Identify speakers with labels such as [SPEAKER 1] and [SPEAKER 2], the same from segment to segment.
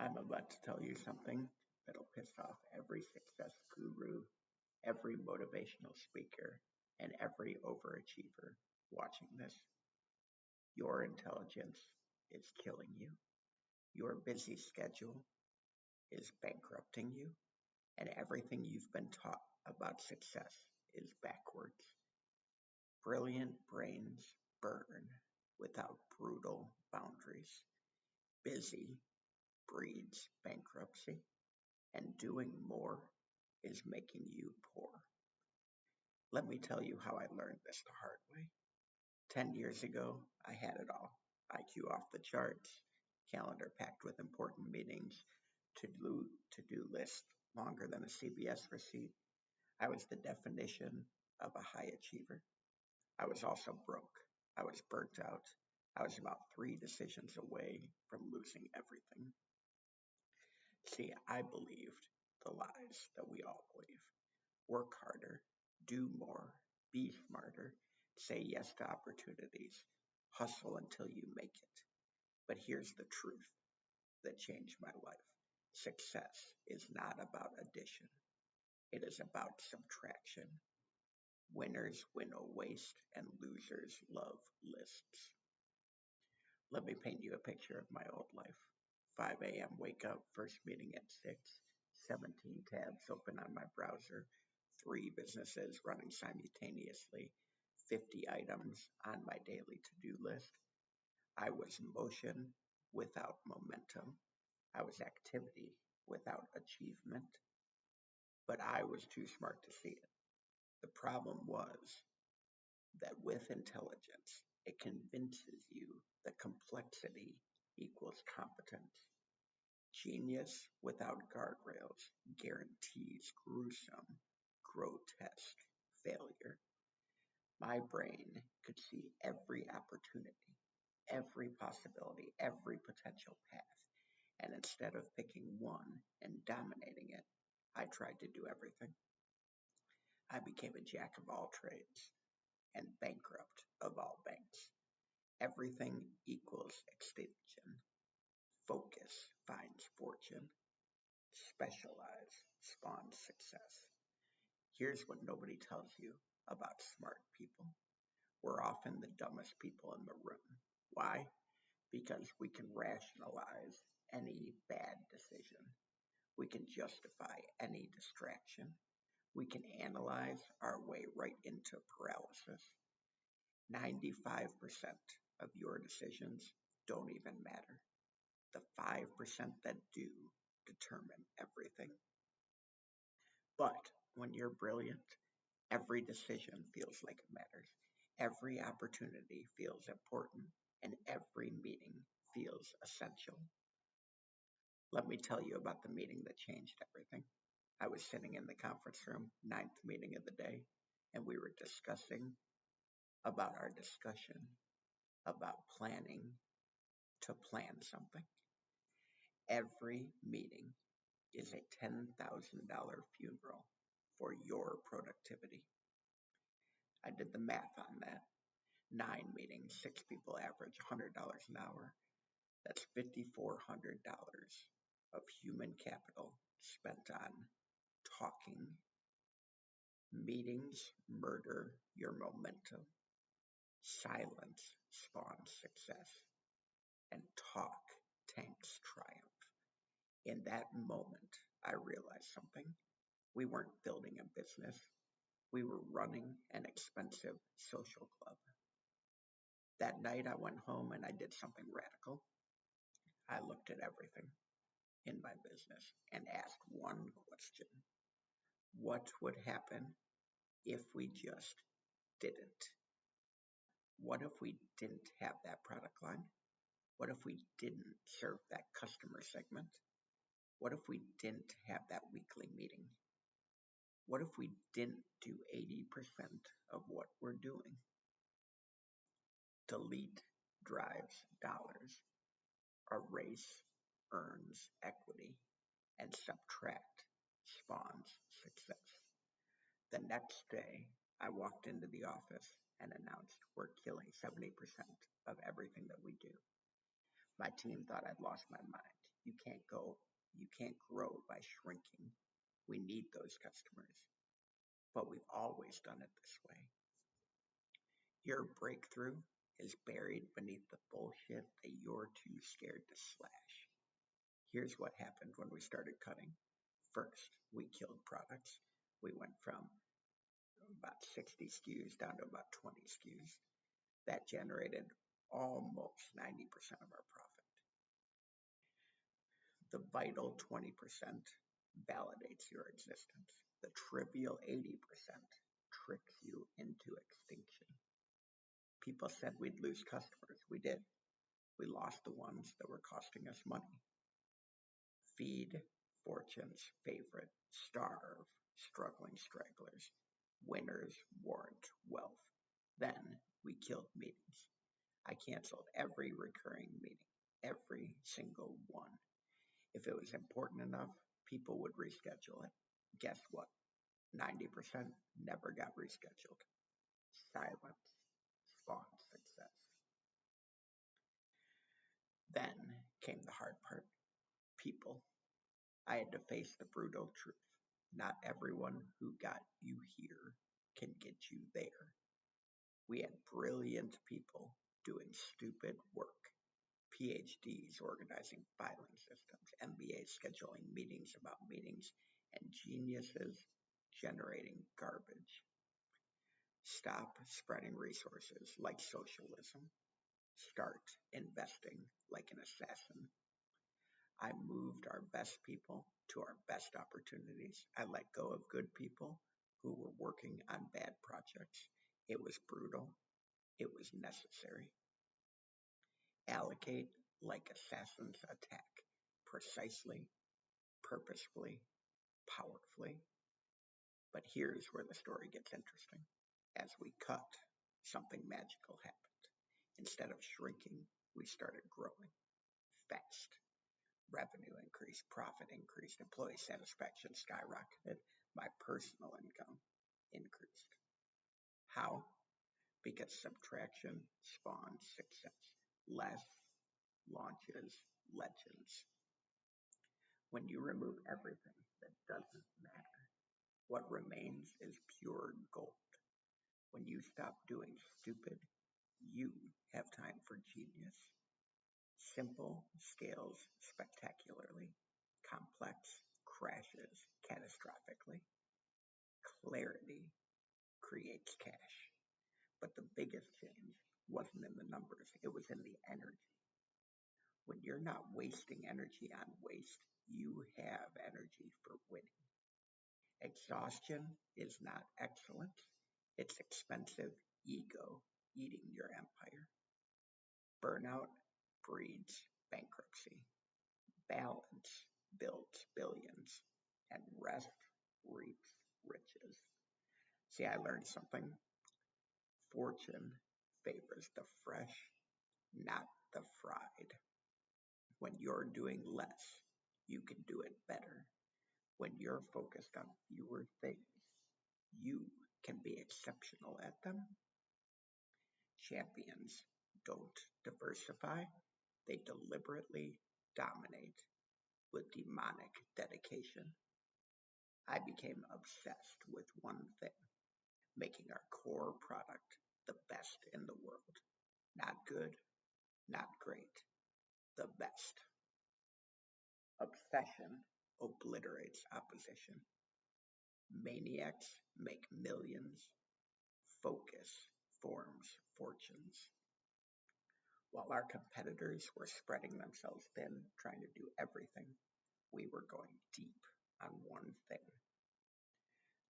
[SPEAKER 1] I'm about to tell you something that'll piss off every success guru, every motivational speaker, and every overachiever watching this. Your intelligence is killing you. Your busy schedule is bankrupting you, and everything you've been taught about success is backwards. Brilliant brains burn without brutal boundaries. Busy breeds bankruptcy, and doing more is making you poor. Let me tell you how I learned this the hard way. 10 years ago, I had it all: IQ off the charts, calendar packed with important meetings, to do list longer than a CVS receipt. I was the definition of a high achiever. I was also broke. I was burnt out. I was about three decisions away from losing everything. See, I believed the lies that we all believe. Work harder, do more, be smarter, say yes to opportunities, hustle until you make it. But here's the truth that changed my life: success is not about addition, it is about subtraction. Winners winnow waste, and losers love lists. Let me paint you a picture of my old life. 5 a.m. wake up, first meeting at 6, 17 tabs open on my browser, three businesses running simultaneously, 50 items on my daily to-do list. I was motion without momentum. I was activity without achievement, but I was too smart to see it. The problem was that with intelligence, it convinces you that complexity equals competence. Genius without guardrails guarantees gruesome, grotesque failure. My brain could see every opportunity, every possibility, every potential path. And instead of picking one and dominating it, I tried to do everything. I became a jack of all trades and bankrupt of all banks. Everything equals extinction. Focus finds fortune. Specialize spawns success. Here's what nobody tells you about smart people: we're often the dumbest people in the room. Why? Because we can rationalize any bad decision. We can justify any distraction. We can analyze our way right into paralysis. 95% of your decisions don't even matter. The 5% that do determine everything. But when you're brilliant, every decision feels like it matters. Every opportunity feels important, and every meeting feels essential. Let me tell you about the meeting that changed everything. I was sitting in the conference room, ninth meeting of the day, and we were discussing about our discussion about planning to plan something. Every meeting is a $10,000 funeral for your productivity. I did the math on that. Nine meetings, six people average $100 an hour. That's $5,400 of human capital spent on talking. Meetings murder your momentum. Silence spawns success. And talk tanks triumph. In that moment, I realized something. We weren't building a business. We were running an expensive social club. That night I went home and I did something radical. I looked at everything in my business and asked one question: what would happen if we just didn't? What if we didn't have that product line? What if we didn't serve that customer segment? What if we didn't have that weekly meeting? What if we didn't do 80% of what we're doing? Delete drives dollars. Erase earns equity. And subtract spawns success. The next day, I walked into the office and announced we're killing 70% of everything that we do. My team thought I'd lost my mind. You can't grow by shrinking. We need those customers, but we've always done it this way. Your breakthrough is buried beneath the bullshit that you're too scared to slash. Here's what happened when we started cutting. First, we killed products. We went from about 60 SKUs down to about 20 SKUs. That generated almost 90% of our profit. The vital 20% validates your existence. The trivial 80% tricks you into extinction. People said we'd lose customers. We did. We lost the ones that were costing us money. Feed fortune's favorite, starve struggling stragglers. Winners warrant wealth. Then we killed meetings. I canceled every recurring meeting, every single one. If it was important enough, people would reschedule it. Guess what? 90% never got rescheduled. Silence spawned success. Then came the hard part. People. I had to face the brutal truth. Not everyone who got you here can get you there. We had brilliant people doing stupid work. PhDs organizing filing systems, MBAs scheduling meetings about meetings, and geniuses generating garbage. Stop spreading resources like socialism. Start investing like an assassin. I moved our best people to our best opportunities. I let go of good people who were working on bad projects. It was brutal. It was necessary. Allocate like assassins attack, precisely, purposefully, powerfully. But here's where the story gets interesting. As we cut, something magical happened. Instead of shrinking, we started growing fast. Revenue increased, profit increased, employee satisfaction skyrocketed, my personal income increased. How? Because subtraction spawns success. Less launches legends. When you remove everything that doesn't matter, what remains is pure gold. When you stop doing stupid, you have time for genius. Simple scales spectacularly. Complex crashes catastrophically. Clarity creates cash. But the biggest change wasn't in the numbers, it was in the energy. When you're not wasting energy on waste, you have energy for winning. Exhaustion is not excellence, it's expensive ego eating your empire. Burnout breeds bankruptcy. Balance builds billions. And rest reaps riches. See, I learned something. Fortune favors the fresh, not the fried. When you're doing less, you can do it better. When you're focused on fewer things, you can be exceptional at them. Champions don't diversify, they deliberately dominate with demonic dedication. I became obsessed with one thing, making our core product the best in the world. Not good, not great, the best. Obsession obliterates opposition. Maniacs make millions. Focus forms fortunes. While our competitors were spreading themselves thin, trying to do everything, we were going deep on one thing.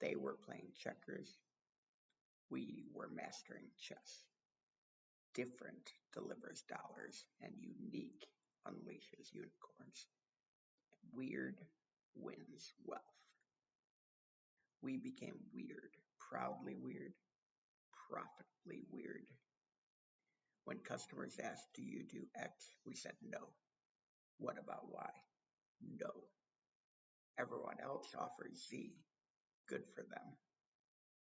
[SPEAKER 1] They were playing checkers. We were mastering chess. Different delivers dollars, and unique unleashes unicorns. Weird wins wealth. We became weird, proudly weird, profitably weird. When customers asked, "Do you do X?" we said no. What about Y? No. Everyone else offers Z. Good for them.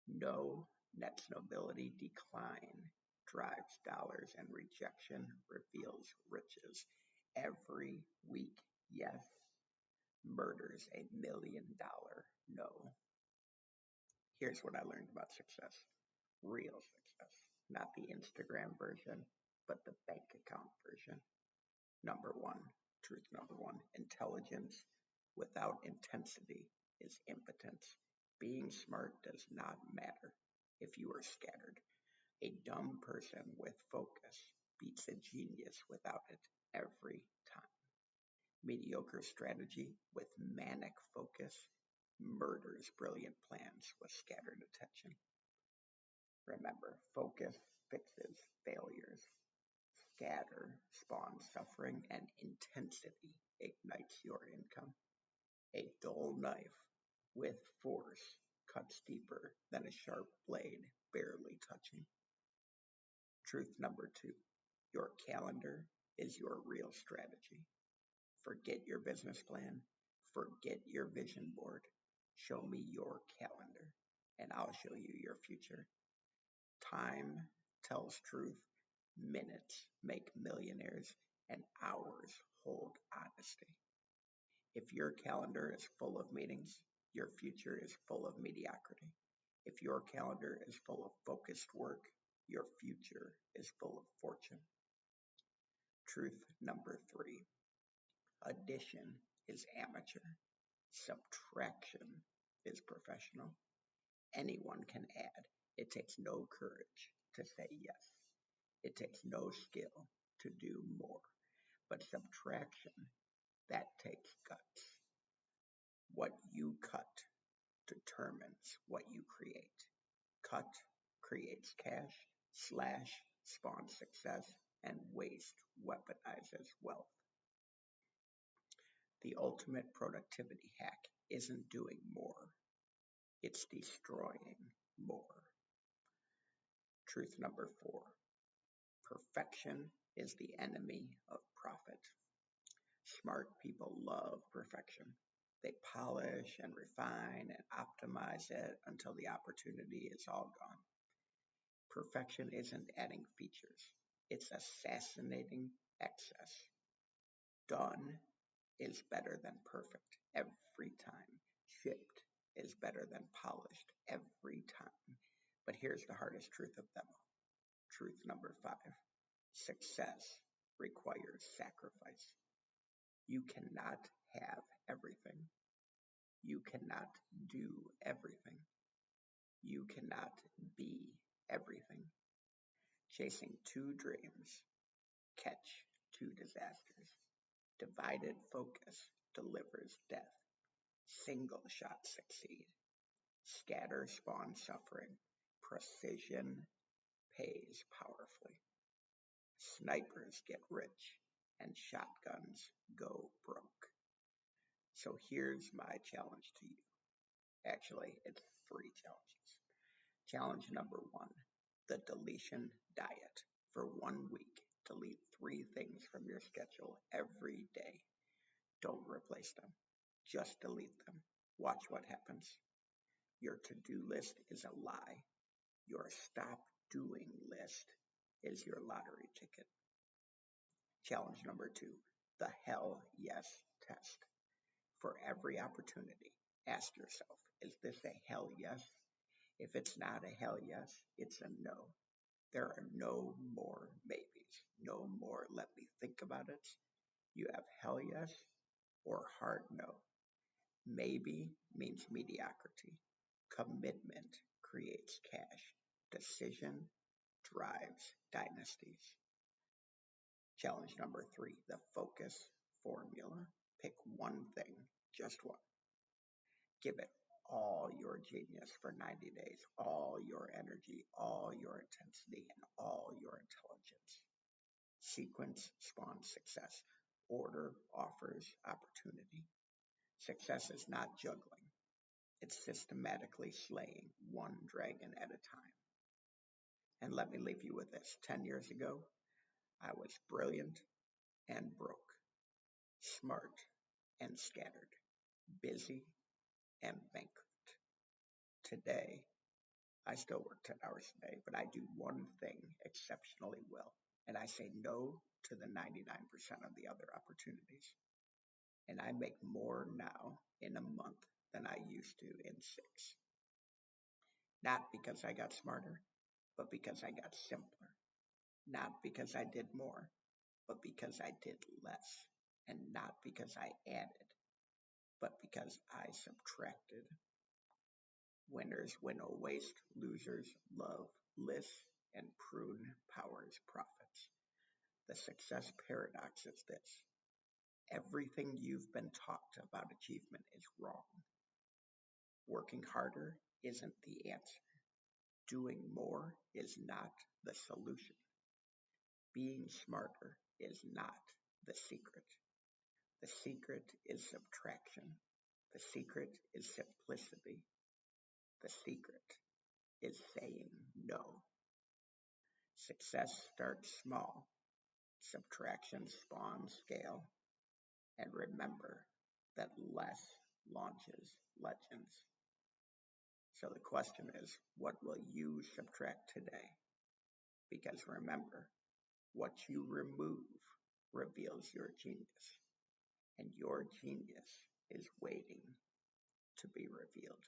[SPEAKER 1] No nets nobility decline, drives dollars, and rejection reveals riches. Every week yes murders $1 million no. Here's what I learned about success. Real success. Not the Instagram version, but the bank account version. Number one, truth number one, intelligence without intensity is impotence. Being smart does not matter if you are scattered. A dumb person with focus beats a genius without it every time. Mediocre strategy with manic focus murders brilliant plans with scattered attention. Remember, focus fixes failures. Scatter spawns suffering, and intensity ignites your income. A dull knife with force cuts deeper than a sharp blade barely touching. Truth number two, your calendar is your real strategy. Forget your business plan, forget your vision board. Show me your calendar, and I'll show you your future. Time tells truth, minutes make millionaires, and hours hold honesty. If your calendar is full of meetings, your future is full of mediocrity. If your calendar is full of focused work, your future is full of fortune. Truth number three, addition is amateur, subtraction is professional. Anyone can add. It takes no courage to say yes. It takes no skill to do more. But subtraction, that takes guts. What you cut determines what you create. Cut creates cash, slash spawns success, and waste weaponizes wealth. The ultimate productivity hack isn't doing more, it's destroying more. Truth number four, perfection is the enemy of profit. Smart people love perfection. They polish and refine and optimize it until the opportunity is all gone. Perfection isn't adding features, it's assassinating excess. Done is better than perfect every time. Shipped is better than polished every time. But here's the hardest truth of them all. Truth number five, success requires sacrifice. You cannot have everything. You cannot do everything. You cannot be everything. Chasing two dreams, catch two disasters. Divided focus delivers death. Single shots succeed. Scatter spawns suffering. Precision pays powerfully. Snipers get rich and shotguns go broke. So here's my challenge to you. Actually, it's three challenges. Challenge number one, the deletion diet. For 1 week, delete 3 things from your schedule every day. Don't replace them. Just delete them. Watch what happens. Your to-do list is a lie. Your stop doing list is your lottery ticket. Challenge number two, the hell yes test. For every opportunity, ask yourself, is this a hell yes? If it's not a hell yes, it's a no. There are no more maybes, no more let me think about it. You have hell yes or hard no. Maybe means mediocrity. Commitment creates cash. Decision drives dynasties. Challenge number three, the focus formula. Pick one thing, just one. Give it all your genius for 90 days, all your energy, all your intensity, and all your intelligence. Sequence spawns success. Order offers opportunity. Success is not juggling. It's systematically slaying one dragon at a time. And let me leave you with this. 10 years ago, I was brilliant and broke, smart and scattered, busy and bankrupt. Today, I still work 10 hours a day, but I do one thing exceptionally well, and I say no to the 99% of the other opportunities. and I make more now in a month than I used to in 6. Not because I got smarter, but because I got simpler. Not because I did more, but because I did less. And not because I added, but because I subtracted. Winners winnow waste, losers love lists, and prune powers profits. The success paradox is this: everything you've been taught about achievement is wrong. Working harder isn't the answer. Doing more is not the solution. Being smarter is not the secret. The secret is subtraction. The secret is simplicity. The secret is saying no. Success starts small. Subtraction spawns scale. And remember that less launches legends. So the question is, what will you subtract today? Because remember, what you remove reveals your genius, and your genius is waiting to be revealed.